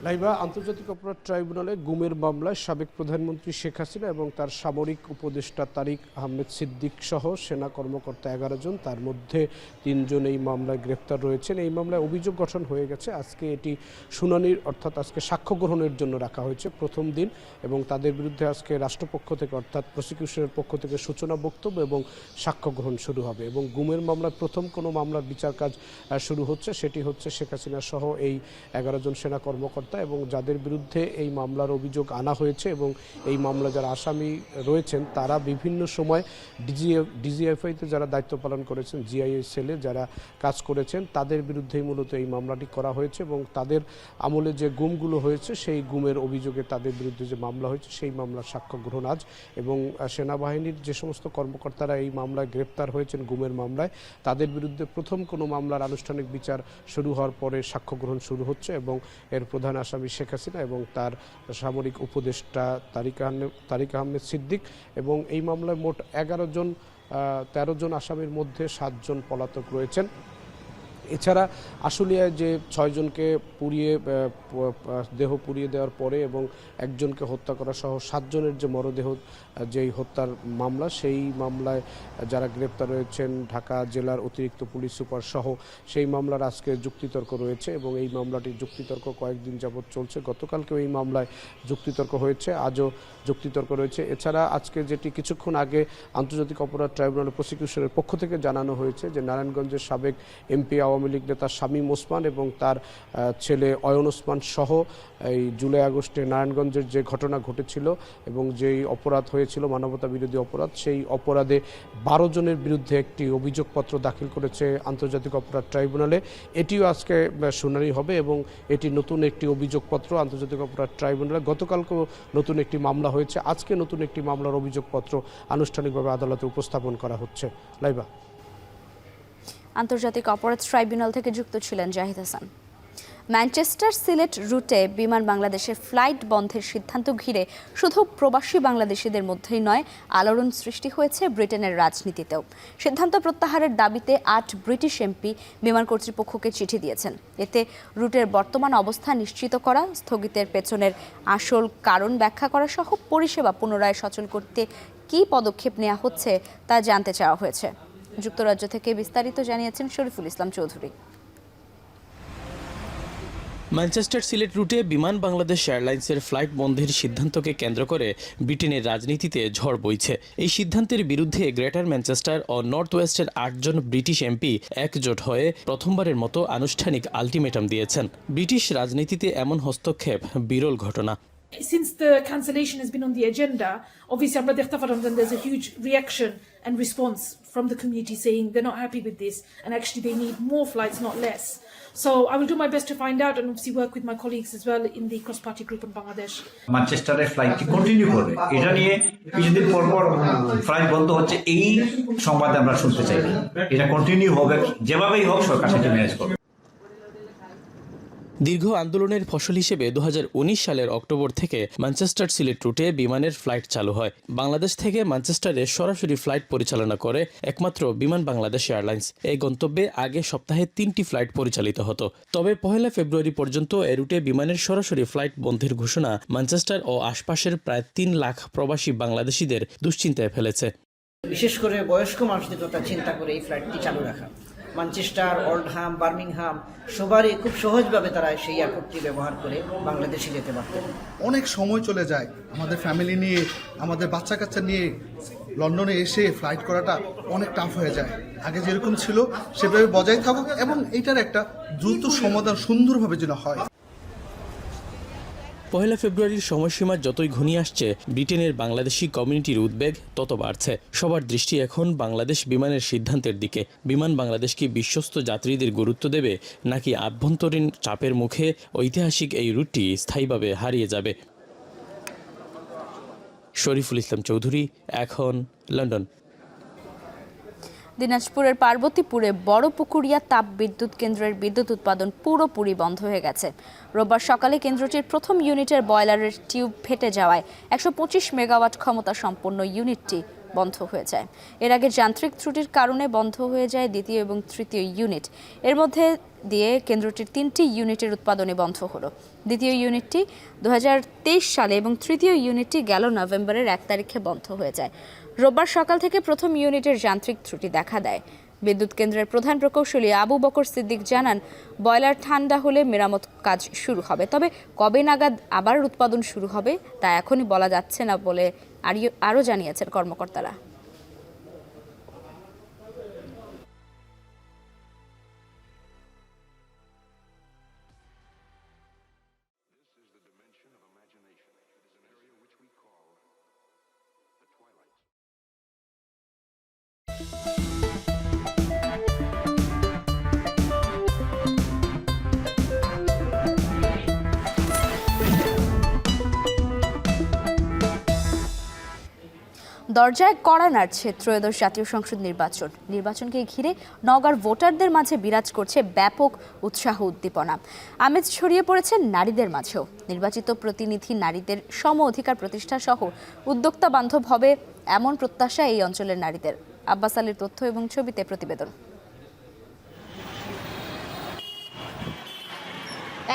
লাইবা, আন্তর্জাতিক অপরাধ ট্রাইব্যুনালে গুমের মামলায় সাবেক প্রধানমন্ত্রী শেখ হাসিনা এবং তার সামরিক উপদেষ্টা তারিক আহমেদ সিদ্দিক সহ সেনা কর্মকর্তা 11 জন, তার মধ্যে 3 জন এই মামলায় গ্রেপ্তার রয়েছেন। এই মামলায় অভিযোগ গঠন হয়ে গেছে। আজকে এটি শুনানির অর্থাৎ আজকে সাক্ষ্য গ্রহণের জন্য রাখা হয়েছে প্রথম দিন, এবং তাদের বিরুদ্ধে আজকে রাষ্ট্রপক্ষ থেকে অর্থাৎ প্রসিকিউশনের পক্ষ থেকে সূচনা বক্তব্য এবং সাক্ষ্য গ্রহণ শুরু হবে। এবং গুমের মামলায় প্রথম কোনো মামলার বিচার কাজ শুরু হচ্ছে, সেটি হচ্ছে শেখ হাসিনা সহ এই 11 জন সেনা কর্মকর্তা এবং যাদের বিরুদ্ধে এই মামলার অভিযোগ আনা হয়েছে, এবং এই মামলা যারা আসামি রয়েছেন তারা বিভিন্ন সময় ডিজিএফআইতে যারা দায়িত্ব পালন করেছেন, জিআইএ সেলে যারা কাজ করেছেন, তাদের বিরুদ্ধেই মূলত এই মামলাটি করা হয়েছে। এবং তাদের আমলে যে গুমগুলো হয়েছে সেই গুমের অভিযোগে তাদের বিরুদ্ধে যে মামলা হয়েছে সেই মামলার সাক্ষ্য গ্রহণ আজ। এবং সেনাবাহিনীর যে সমস্ত কর্মকর্তারা এই মামলায় গ্রেপ্তার হয়েছেন গুমের মামলায়, তাদের বিরুদ্ধে প্রথম কোনো মামলার আনুষ্ঠানিক বিচার শুরু হওয়ার পরে সাক্ষ্য গ্রহণ শুরু হচ্ছে। এবং এর প্রধান আসামি শেখ হাসিনা এবং তার সামরিক উপদেষ্টা তারিক আহমেদ সিদ্দিক, এবং এই মামলায় মোট 13 জন আসামির মধ্যে 7 জন পলাতক রয়েছেন। এছাড়া আশুলিয়ায় যে 6 জনকে দেহ পুড়িয়ে দেওয়ার পরে এবং একজনকে হত্যা করা সহ 7 জনের যে মরদেহ যেই হত্যার মামলা, সেই মামলায় যারা গ্রেপ্তার রয়েছেন ঢাকা জেলার অতিরিক্ত পুলিশ সুপার সহ, সেই মামলার আজকে যুক্তিতর্ক রয়েছে। এবং এই মামলাটির যুক্তিতর্ক কয়েকদিন যাবৎ চলছে। গতকালকেও এই মামলায় যুক্তিতর্ক হয়েছে, আজও যুক্তিতর্ক রয়েছে। এছাড়া আজকে যেটি কিছুক্ষণ আগে আন্তর্জাতিক অপরাধ ট্রাইব্যুনালের প্রসিকিউশনের পক্ষ থেকে জানানো হয়েছে যে নারায়ণগঞ্জের সাবেক এমপি আওয়ামী লীগ নেতা শামীম ওসমান এবং তার ছেলে অয়ন ওসমান সহ এই জুলাই আগস্টে নারায়ণগঞ্জের যে ঘটনা ঘটেছিল এবং যেই অপরাধ হয়েছিল মানবতা বিরোধী অপরাধ, সেই অপরাধে 12 জনের বিরুদ্ধে একটি অভিযোগপত্র দাখিল করেছে আন্তর্জাতিক অপরাধ ট্রাইব্যুনালে। এটিও আজকে শুনানি হবে এবং এটি নতুন একটি অভিযোগপত্র আন্তর্জাতিক অপরাধ ট্রাইব্যুনালে। গতকালকেও নতুন একটি মামলা হয়েছে, আজকে নতুন একটি মামলার অভিযোগপত্র আনুষ্ঠানিকভাবে আদালতে উপস্থাপন করা হচ্ছে। লাইবা। আন্তর্জাতিক অপরাধ ট্রাইব্যুনাল থেকে যুক্ত ছিলেন জাহিদ হাসান। ম্যানচেস্টার সিলেট রুটে বিমান বাংলাদেশের ফ্লাইট বন্ধের সিদ্ধান্ত ঘিরে শুধু প্রবাসী বাংলাদেশিদের মধ্যেই নয়, আলোড়ন সৃষ্টি হয়েছে ব্রিটেনের রাজনীতিতেও। সিদ্ধান্ত প্রত্যাহারের দাবিতে 8 ব্রিটিশ এমপি বিমান কর্তৃপক্ষকে চিঠি দিয়েছেন। এতে রুটের বর্তমান অবস্থা নিশ্চিত করা, স্থগিতের পেছনের আসল কারণ ব্যাখ্যা করা সহ পরিষেবা পুনরায় সচল করতে কী পদক্ষেপ নেওয়া হচ্ছে তা জানতে চাওয়া হয়েছে। যুক্তরাজ্য থেকে বিস্তারিত জানিয়েছেন শরীফুল ইসলাম চৌধুরী। ম্যানচেস্টার সিলেট রুটে বিমান বাংলাদেশ এয়ারলাইন্সের ফ্লাইট বন্ধের সিদ্ধান্তকে কেন্দ্র করে ব্রিটেনের রাজনীতিতে ঝড় বইছে। এই সিদ্ধান্তের বিরুদ্ধে গ্রেটার ম্যানচেস্টার ও নর্থ ওয়েস্টের 8 জন ব্রিটিশ এমপি একজোট হয়ে প্রথমবারের মতো আনুষ্ঠানিক আলটিমেটাম দিয়েছেন। ব্রিটিশ রাজনীতিতে এমন হস্তক্ষেপ বিরল ঘটনা। Since the cancellation has been on the agenda, obviously there's a huge reaction and response from the community saying they're not happy with this and actually they need more flights, not less. So I will do my best to find out and obviously work with my colleagues as well in the cross-party group in Bangladesh. ম্যানচেস্টারের ফ্লাইটটি continue করবে, এটা নিয়ে কিছুদিন পর পর flight বন্ধ হচ্ছে এই সংবাদ আমরা শুনতে চাই। এটা কন্টিনিউ হবে, যেভাবেই হোক সরকার সেটা ম্যানেজ করবে। দীর্ঘ আন্দোলনের ফসল হিসেবে 2019 সালের অক্টোবর থেকে ম্যানচেস্টার সিলেট রুটে বিমানের ফ্লাইট চালু হয়। বাংলাদেশ থেকে ম্যানচেস্টারে সরাসরি ফ্লাইট পরিচালনা করে একমাত্র বিমান বাংলাদেশ এয়ারলাইন্স। এই গন্তব্যে আগে সপ্তাহে 3টি ফ্লাইট পরিচালিত হতো। তবে 1 ফেব্রুয়ারি পর্যন্ত এ রুটে বিমানের সরাসরি ফ্লাইট বন্ধের ঘোষণা ম্যানচেস্টার ও আশপাশের প্রায় 3 লাখ প্রবাসী বাংলাদেশিদের দুশ্চিন্তায় ফেলেছে। বিশেষ করে বয়স্ক মানুষদের কথা চিন্তা করে এই ফ্লাইটটি চালু রাখা। ম্যানচেস্টার, ওল্ডহাম, বার্মিংহাম সবারই খুব সহজভাবে তারা সেই এয়ারপোর্টটি ব্যবহার করে বাংলাদেশে যেতে পারতেন। অনেক সময় চলে যায় আমাদের ফ্যামিলি নিয়ে, আমাদের বাচ্চা কাচ্চা নিয়ে লন্ডনে এসে ফ্লাইট করাটা অনেক টাফ হয়ে যায়। আগে যেরকম ছিল সেভাবে বজায় থাকুক এবং এটার একটা দ্রুত সমাধান সুন্দরভাবে যেন হয়। 1 ফেব্রুয়ারির সময়সীমা যতই ঘনিয়ে আসছে, ব্রিটেনের বাংলাদেশি কমিউনিটির উদ্বেগ তত বাড়ছে। সবার দৃষ্টি এখন বাংলাদেশ বিমানের সিদ্ধান্তের দিকে। বিমান বাংলাদেশ কি বিশ্বস্ত যাত্রীদের গুরুত্ব দেবে, নাকি আভ্যন্তরীণ চাপের মুখে ঐতিহাসিক এই রুটটি স্থায়ীভাবে হারিয়ে যাবে? শরীফুল ইসলাম চৌধুরী, এখন, লন্ডন। দিনাজপুরের পার্বতীপুরে বড় পুকুরিয়া তাপ বিদ্যুৎ কেন্দ্রের বিদ্যুৎ উৎপাদন পুরোপুরি বন্ধ হয়ে গেছে। রোববার সকালে কেন্দ্রটির প্রথম ইউনিটের বয়লারের টিউব ফেটে যাওয়ায় 125 মেগাওয়াট ক্ষমতা সম্পন্ন ইউনিটটি বন্ধ হয়ে যায়। এর আগে যান্ত্রিক ত্রুটির কারণে বন্ধ হয়ে যায় দ্বিতীয় এবং তৃতীয় ইউনিট। এর মধ্যে দিয়ে কেন্দ্রটির 3টি ইউনিটের উৎপাদনে বন্ধ হলো। দ্বিতীয় ইউনিটটি 2023 সালে এবং তৃতীয় ইউনিটটি গেল নভেম্বরের 1 তারিখে বন্ধ হয়ে যায়। রোববার সকাল থেকে প্রথম ইউনিটের যান্ত্রিক ত্রুটি দেখা দেয়। বিদ্যুৎ কেন্দ্রের প্রধান প্রকৌশলী আবু বকর সিদ্দিক জানান, বয়লার ঠান্ডা হলে মেরামত কাজ শুরু হবে, তবে কবে নাগাদ আবার উৎপাদন শুরু হবে তা এখনই বলা যাচ্ছে না বলে আরও জানিয়েছেন কর্মকর্তারা। দরজায় কড়া নাড়ছে ত্রয়োদশ জাতীয় সংসদ নির্বাচনকে ঘিরে নওগাঁর ভোটারদের মাঝে বিরাজ করছে ব্যাপক উৎসাহ উদ্দীপনা। আমেজ ছড়িয়ে পড়েছে নারীদের মাঝেও। নির্বাচিত প্রতিনিধি নারীদের সম অধিকার প্রতিষ্ঠা সহ উদ্যোক্তা বান্ধব হবে এমন প্রত্যাশা এই অঞ্চলের নারীদের। আব্বাস আলীর তথ্য এবং ছবিতে প্রতিবেদন।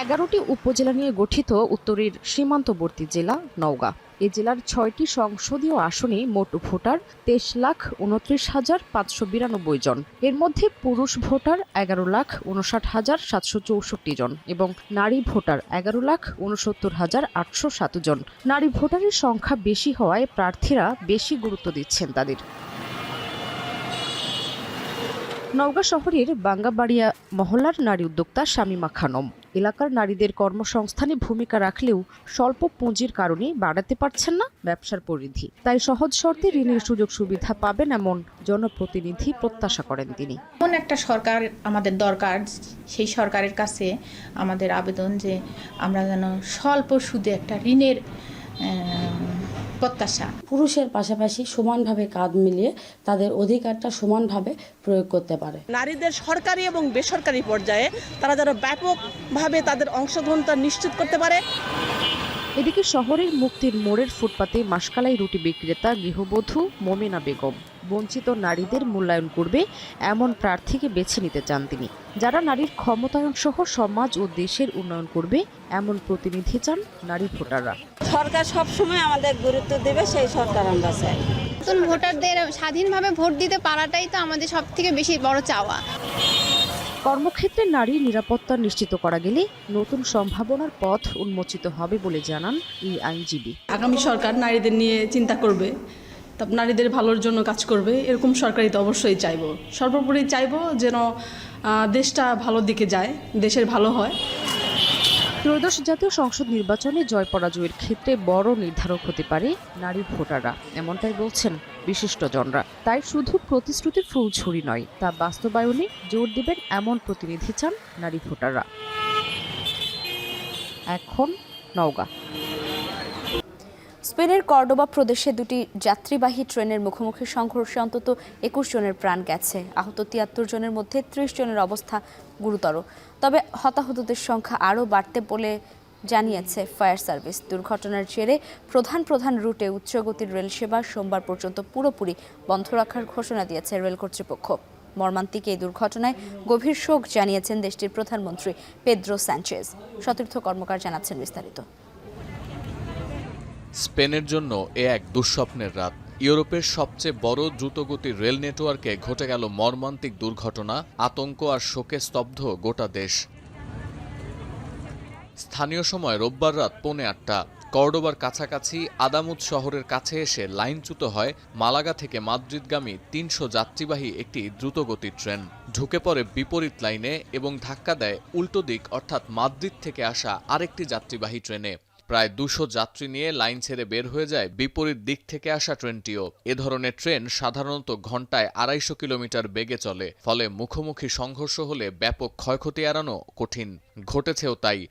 11টি উপজেলা নিয়ে গঠিত উত্তরের সীমান্তবর্তী জেলা নওগাঁ। এই জেলার 6টি সংসদীয় আসনে মোট ভোটার 23,29,592 জন। এর মধ্যে পুরুষ ভোটার 11,59,764 জন এবং নারী ভোটার 11,69,807 জন। নারী ভোটারের সংখ্যা বেশি হওয়ায় প্রার্থীরা বেশি গুরুত্ব দিচ্ছেন তাদের। নওগাঁ শহরের বাঙ্গাবাড়িয়া মহল্লার নারী উদ্যোক্তা শামিমা খানম এলাকার নারীদের কর্মসংস্থানে ভূমিকা রাখলেও স্বল্প পুঁজির কারণে বাড়াতে পারছেন না ব্যবসার পরিধি। তাই সহজ শর্তে ঋণের সুযোগ সুবিধা পাবেন এমন জনপ্রতিনিধি প্রত্যাশা করেন তিনি। এমন একটা সরকার আমাদের দরকার, সেই সরকারের কাছে আমাদের আবেদন যে আমরা যেন স্বল্প সুদে একটা ঋণের প্রত্যাশা। পুরুষের পাশাপাশি সমানভাবে কাঁধ মিলিয়ে তাদের অধিকারটা সমানভাবে প্রয়োগ করতে পারে। নারীদের সরকারি এবং বেসরকারি পর্যায়ে তারা যেন ব্যাপকভাবে তাদের অংশগ্রহণটা নিশ্চিত করতে পারে। এদিকে শহরের মুক্তির মোড়ের ফুটপাতে মাসকালাই রুটি বিক্রেতা গৃহবধূ মোমেনা বেগম বঞ্চিত নারীদের মূল্যায়ন করবে এমন প্রার্থীকে বেছে নিতে চান তিনি। যারা নারীর ক্ষমতায়ন সহ সমাজ ও দেশের উন্নয়ন করবে এমন প্রতিনিধি চান নারী ভোটাররা। সরকার সবসময় আমাদের গুরুত্ব দেবে, সেই সরকার আমরা চাই। নতুন ভোটারদের স্বাধীনভাবে ভোট দিতে পারাটাই তো আমাদের সবথেকে বেশি বড় চাওয়া। কর্মক্ষেত্রে নারীর নিরাপত্তা নিশ্চিত করা গেলে নতুন সম্ভাবনার পথ উন্মোচিত হবে বলে জানান এই আইনজীবী। আগামী সরকার নারীদের নিয়ে চিন্তা করবে, নারীদের ভালোর জন্য কাজ করবে, এরকম সরকারই তো অবশ্যই চাইব। সর্বোপরি চাইব যেন দেশটা ভালো দিকে যায়, দেশের ভালো হয়। ত্রয়োদশ জাতীয় সংসদ নির্বাচনে জয় পরাজয়ের ক্ষেত্রে বড় নির্ধারক হতে পারে নারী ভোটাররা, এমনটাই বলছেন বিশিষ্টজনরা। তাই শুধু প্রতিশ্রুতির ফুলঝুরি নয়, তা বাস্তবায়নে জোর দেবেন এমন প্রতিনিধি চান নারী ভোটাররা। এখন নওগাঁ। স্পেনের কর্ডোবা প্রদেশে দুটি যাত্রীবাহী ট্রেনের মুখোমুখি সংঘর্ষে অন্তত 21 জনের প্রাণ গেছে। আহত 73 জনের মধ্যে 30 জনের অবস্থা গুরুতর। তবে হতাহতদের সংখ্যা আরও বাড়তে বলে জানিয়েছে ফায়ার সার্ভিস। দুর্ঘটনার জেরে প্রধান রুটে উচ্চগতির রেল সেবা সোমবার পর্যন্ত পুরোপুরি বন্ধ রাখার ঘোষণা দিয়েছে রেল কর্তৃপক্ষ। মর্মান্তিক এই দুর্ঘটনায় গভীর শোক জানিয়েছেন দেশটির প্রধানমন্ত্রী পেদ্রো সানচেজ। সতীর্থ কর্মকার জানাচ্ছেন বিস্তারিত। স্পেনের জন্য এ এক দুঃস্বপ্নের রাত। ইউরোপের সবচেয়ে বড় দ্রুতগতির রেল নেটওয়ার্কে ঘটে গেল মর্মান্তিক দুর্ঘটনা। আতঙ্ক আর শোকে স্তব্ধ গোটা দেশ। স্থানীয় সময় রোববার রাত 8:45 কর্ডোবার কাছাকাছি আদামুদ শহরের কাছে এসে লাইনচ্যুত হয় মালাগা থেকে মাদ্রিদগামী ৩০০ যাত্রীবাহী একটি দ্রুতগতির ট্রেন। ঢুকে পড়ে বিপরীত লাইনে এবং ধাক্কা দেয় উল্টো দিক অর্থাৎ মাদ্রিদ থেকে আসা আরেকটি যাত্রীবাহী ট্রেনে। প্রায় ২০০ যাত্রী নিয়ে লাইন ছেড়ে বের হয়ে যায় বিপরীত দিক থেকে আসা ট্রেনটিও। এ ধরনের ট্রেন সাধারণত ঘন্টায় ২৫০ কিলোমিটার বেগে চলে, ফলে মুখোমুখি সংঘর্ষ হলে ব্যাপক ক্ষয়ক্ষতি এড়ানো কঠিন। ঘটেছেও তাই।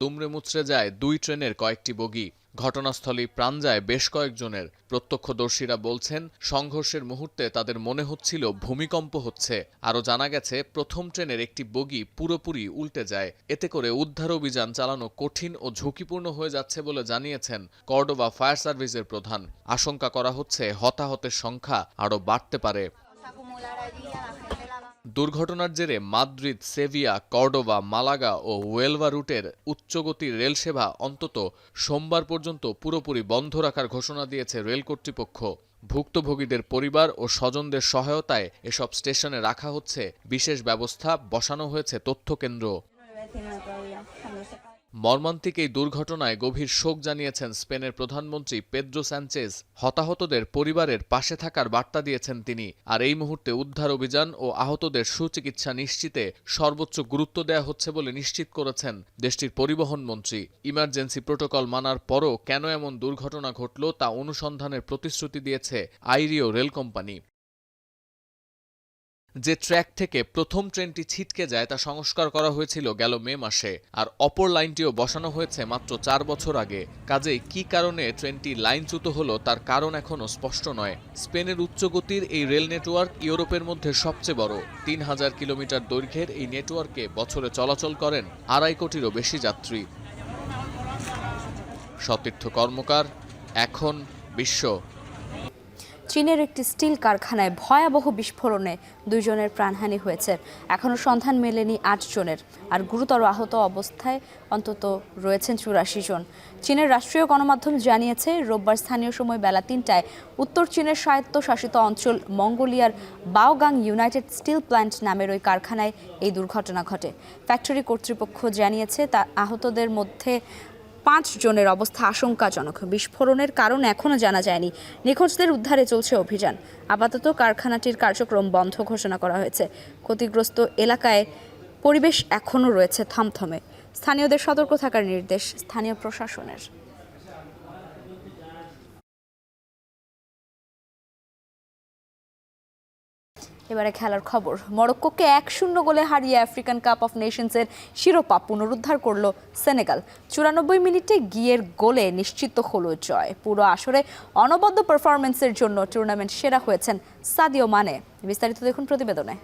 দুমড়ে মুচড়ে যায় ২ ট্রেনের কয়েকটি বগি। ঘটনাস্থলেই প্রাণ যায় বেশ কয়েকজনের। প্রত্যক্ষদর্শীরা বলছেন, সংঘর্ষের মুহূর্তে তাদের মনে হচ্ছিল ভূমিকম্প হচ্ছে। আরও জানা গেছে, প্রথম ট্রেনের একটি বগি পুরোপুরি উল্টে যায়। এতে করে উদ্ধার অভিযান চালানো কঠিন ও ঝুঁকিপূর্ণ হয়ে যাচ্ছে বলে জানিয়েছেন কর্ডোবা ফায়ার সার্ভিসের প্রধান। আশঙ্কা করা হচ্ছে হতাহতের সংখ্যা আরও বাড়তে পারে। দুর্ঘটনার জেরে মাদ্রিদ, সেভিয়া, কর্ডোবা, মালাগা ও হুয়েলভা রুটের উচ্চগতির রেল সেবা অন্তত সোমবার পর্যন্ত পুরোপুরি বন্ধ রাখার ঘোষণা দিয়েছে রেল কর্তৃপক্ষ। ভুক্তভোগীদের পরিবার ও স্বজনদের সহায়তায় এসব স্টেশনে রাখা হচ্ছে বিশেষ ব্যবস্থা, বসানো হয়েছে তথ্যকেন্দ্র। মর্মান্তিক এই দুর্ঘটনায় গভীর শোক জানিয়েছেন স্পেনের প্রধানমন্ত্রী পেদ্রো সানচেজ। হতাহতদের পরিবারের পাশে থাকার বার্তা দিয়েছেন তিনি। আর এই মুহূর্তে উদ্ধার অভিযান ও আহতদের সুচিকিৎসা নিশ্চিতে সর্বোচ্চ গুরুত্ব দেওয়া হচ্ছে বলে নিশ্চিত করেছেন দেশটির পরিবহন মন্ত্রী। ইমার্জেন্সি প্রোটোকল মানার পরও কেন এমন দুর্ঘটনা ঘটল তা অনুসন্ধানের প্রতিশ্রুতি দিয়েছে আইরিও রেল কোম্পানি। যে ট্র্যাক থেকে প্রথম ট্রেনটি ছিটকে যায় তা সংস্কার করা হয়েছিল গেল মে মাসে, আর অপর লাইনটিও বসানো হয়েছে মাত্র ৪ বছর আগে। কাজেই কী কারণে ট্রেনটি লাইনচ্যুত হলো তার কারণ এখনও স্পষ্ট নয়। স্পেনের উচ্চগতির এই রেল নেটওয়ার্ক ইউরোপের মধ্যে সবচেয়ে বড়। ৩০০০ কিলোমিটার দৈর্ঘ্যের এই নেটওয়ার্কে বছরে চলাচল করেন ২.৫ কোটিরও বেশি যাত্রী। সতীর্থ কর্মকার, এখন বিশ্ব। চীনের একটি স্টিল কারখানায় ভয়াবহ বিস্ফোরণে ২ জনের প্রাণহানি হয়েছে। এখনও সন্ধান মেলেনি ৮ জনের, আর গুরুতর আহত অবস্থায় অন্তত রয়েছেন ৮৪ জন। চীনের রাষ্ট্রীয় গণমাধ্যম জানিয়েছে, রোববার স্থানীয় সময় বেলা ৩টায় উত্তর চীনের স্বায়ত্তশাসিত অঞ্চল মঙ্গোলিয়ার বাওগাং ইউনাইটেড স্টিল প্ল্যান্ট নামের ওই কারখানায় এই দুর্ঘটনা ঘটে। ফ্যাক্টরি কর্তৃপক্ষ জানিয়েছে, তা আহতদের মধ্যে ৫ জনের অবস্থা আশঙ্কাজনক। বিস্ফোরণের কারণ এখনও জানা যায়নি। নিখোঁজদের উদ্ধারে চলছে অভিযান। আপাতত কারখানাটির কার্যক্রম বন্ধ ঘোষণা করা হয়েছে। ক্ষতিগ্রস্ত এলাকায় পরিবেশ এখনও রয়েছে থমথমে। স্থানীয়দের সতর্ক থাকার নির্দেশ স্থানীয় প্রশাসনের। এবারে খেলার খবর। মরক্কোকে ১-০ গোলে হারিয়ে আফ্রিকান কাপ অফ নেশনসের শিরোপা পুনরুদ্ধার করল সেনেগাল। ৯৪ মিনিটে গিয়ের গোলে নিশ্চিত হলো জয়। পুরো আসরে অনবদ্য পারফরমেন্সের জন্য টুর্নামেন্ট সেরা হয়েছেন সাদিও মানে। বিস্তারিত দেখুন প্রতিবেদনে।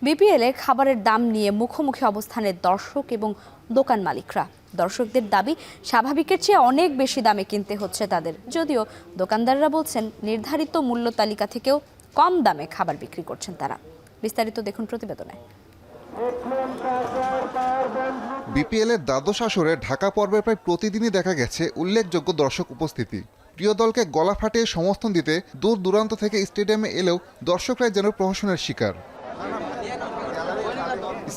বিপিএলে খাবারের দাম নিয়ে মুখোমুখি অবস্থানে দর্শক এবং দোকান মালিকরা। দর্শকদের দাবি, স্বাভাবিকের চেয়ে অনেক বেশি দামে কিনতে হচ্ছে তাদের। যদিও দোকানদাররা বলছেন, নির্ধারিত মূল্য তালিকা থেকেও কম দামে খাবার বিক্রি করছেন তারা। বিস্তারিত দেখুন প্রতিবেদনে। বিপিএলের দ্বাদশ আসরে ঢাকা পর্বে প্রায় প্রতিদিনই দেখা গেছে উল্লেখযোগ্য দর্শক উপস্থিতি। প্রিয় দলকে গলা ফাটিয়ে সমর্থন দিতে দূর দূরান্ত থেকে স্টেডিয়ামে এলেও দর্শকরাই যেন প্রহসনের শিকার।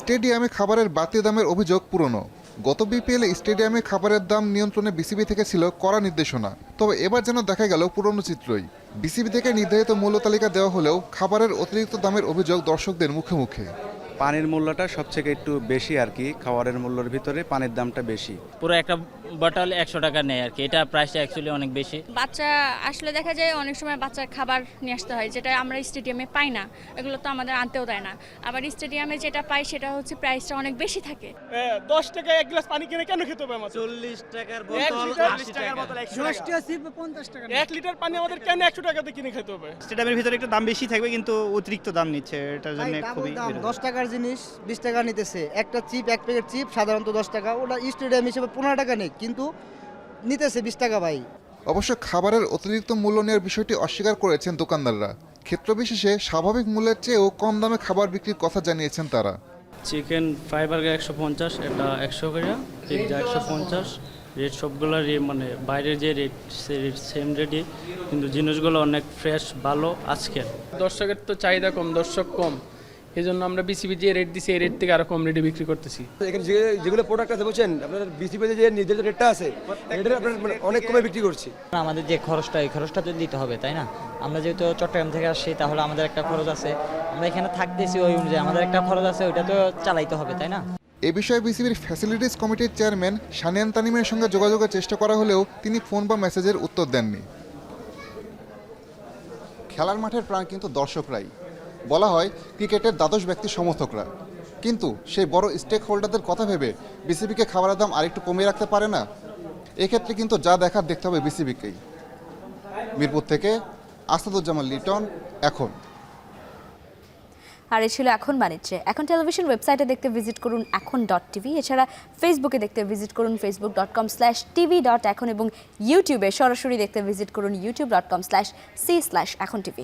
স্টেডিয়ামে খাবারের বাড়তি দামের অভিযোগ পুরনো। গত বিপিএলে স্টেডিয়ামে খাবারের দাম নিয়ন্ত্রণে বিসিবি থেকে ছিল কড়া নির্দেশনা, তবে এবার যেন দেখা গেল পুরনো চিত্রই। বিসিবি থেকে নির্ধারিত মূল্য তালিকা দেওয়া হলেও খাবারের অতিরিক্ত দামের অভিযোগ দর্শকদের মুখে মুখে। পানির মূল্যটা সবথেকে একটু বেশি আর কি, খাবারের মূল্যের ভিতরে পানির দামটা বেশি। পুরো একটা বটল ১০০ টাকা নেয় আর কি, এটা প্রাইসটা অ্যাকচুয়ালি অনেক বেশি। বাচ্চা আসলে দেখা যায় অনেক সময় বাচ্চার খাবার নিয়ে আসতে হয়, যেটা আমরা স্টেডিয়ামে পাই না। এগুলো তো আমাদের আনতেও দেয় না। আবার স্টেডিয়ামে যেটা পাই সেটা হচ্ছে প্রাইসটা অনেক বেশি থাকে। ১০ টাকা এক গ্লাস পানি কিনে কেন খেতে হবে? ৪০ টাকার বোতল ৮০ টাকার বোতল 50 টাকা। ১ লিটার পানি আমাদের কেন ১০০ টাকাতে কিনে খেতে হবে? স্টেডিয়ামের ভিতরে একটু দাম বেশি থাকবে, কিন্তু অতিরিক্ত দাম নিচ্ছে, এটার জন্য খুবই 10 টাকার জিনিস 20 টাকা নিতেছে। একটা চিপ, এক প্যাকেট চিপ সাধারণত 10 টাকা, ওটা স্টেডিয়াম হিসেবে 15 টাকা নেই, কিন্তু নিতেছে 20 টাকা ভাই। অবশ্য খাবারের অতিরিক্ত মূল্য নেওয়ার বিষয়টি অস্বীকার করেছেন দোকানদাররা। ক্ষেত্রবিশেষে স্বাভাবিক মূল্যের চেয়েও কম দামে খাবার বিক্রির কথা জানিয়েছেন তারা। চিকেন ফ্রাই বার্গার ১৫০, এটা ১০০ করে, পিৎজা ১৫০। রেট সবগুলোর মানে বাইরের যে রেট সে রেট সেম রেটই, কিন্তু জিনিসগুলো অনেক ফ্রেশ ভালো আজকের। দর্শকের তো চাহিদা কম, দর্শক কম, এই জন্য আমরা বিসিবি যে রেট দিছি এই রেট থেকে আরো কম রেটে বিক্রি করতেছি। এখানে যেগুলো প্রোডাক্ট আছে বলছেন আপনার বিসিবিতে যে নির্ধারিত রেটটা আছে এটার আপনার অনেক কমে বিক্রি করছি। আমাদের যে খরচটা এই খরচটা তো দিতে হবে তাই না? আমরা যেহেতু চট্টগ্রাম থেকে আসছি তাহলে আমাদের একটা খরচ আছে, আমরা এখানে থাকতেছি ওই অনুযায়ী আমাদের একটা খরচ আছে, ওইটা তো চালাইতে হবে তাই না? এ বিষয়ে বিসিবির ফ্যাসিলিটিস কমিটির চেয়ারম্যান সানিয়ান তানিমের সঙ্গে যোগাযোগের চেষ্টা করা হলেও তিনি ফোন বা মেসেজের উত্তর দেননি। খেলার মাঠের প্রাণ কিন্তু দর্শকরাই, বলা হয় ক্রিকেটের দ্বাদশ ব্যক্তি সমর্থকরা, কিন্তু সেই বড় স্টেক হোল্ডারদের কথা ভেবে বিসিবিকে খাবারের দাম আরেকটু কমিয়ে রাখতে পারে না? এক্ষেত্রে কিন্তু যা দেখার দেখতে হবে বিসিবিকেই। মিরপুর থেকে আসাদুজ্জামান লিটন, এখন। আর এ ছিল এখন বাণিজ্যে। এখন টেলিভিশন ওয়েবসাইটে দেখতে ভিজিট করুন এখন.tv, এছাড়া ফেসবুকে দেখতে ভিজিট করুন facebook.com/tv.এখন এবং ইউটিউবে সরাসরি দেখতে ভিজিট করুন youtube.com/c/echontv।